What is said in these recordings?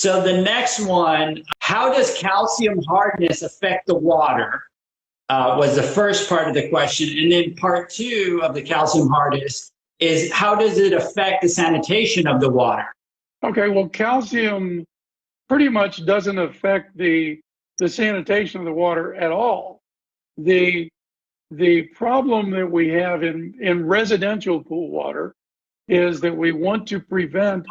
So the next one, how does calcium hardness affect the water? Was the first part of the question. And then part two of the calcium hardness is how does it affect the sanitation of the water? Okay, well, calcium pretty much doesn't affect the sanitation of the water at all. The problem that we have in residential pool water is that we want to prevent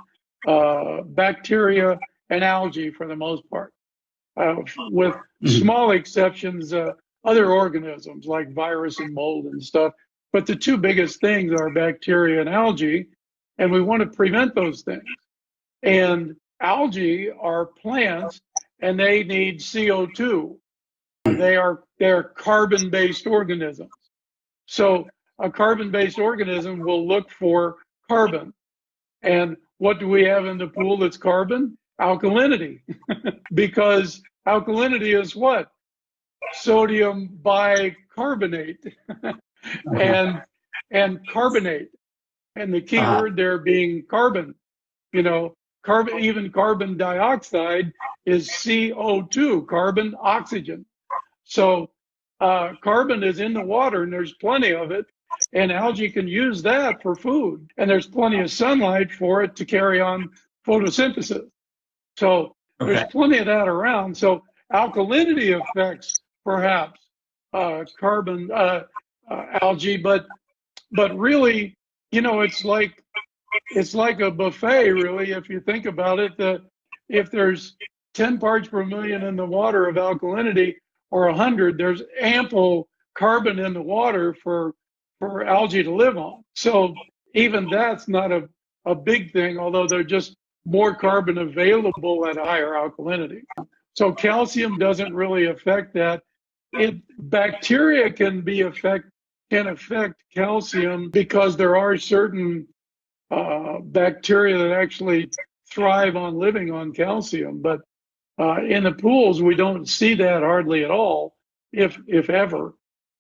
bacteria and algae for the most part, with small exceptions, other organisms like virus and mold and stuff. But the two biggest things are bacteria and algae, and we want to prevent those things. And algae are plants, and they need CO2. They're carbon-based organisms. So a carbon-based organism will look for carbon. And what do we have in the pool that's carbon? Alkalinity. Because alkalinity is what? Sodium bicarbonate and carbonate. And the key word there being carbon. You know, carbon, even carbon dioxide is CO2, carbon, oxygen. So carbon is in the water, and there's plenty of it, and algae can use that for food, and there's plenty of sunlight for it to carry on photosynthesis. So there's plenty of that around. So alkalinity affects perhaps carbon algae, but really, you know, it's like a buffet, really, if you think about it. That if there's 10 parts per million in the water of alkalinity, or 100, there's ample carbon in the water for algae to live on. So even that's not a big thing, although there's just more carbon available at higher alkalinity. So calcium doesn't really affect that. Bacteria can affect calcium because there are certain bacteria that actually thrive on living on calcium, but in the pools, we don't see that hardly at all, if ever.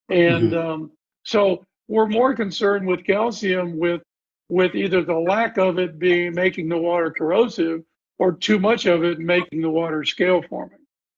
And so we're more concerned with calcium with either the lack of it making the water corrosive, or too much of it making the water scale forming.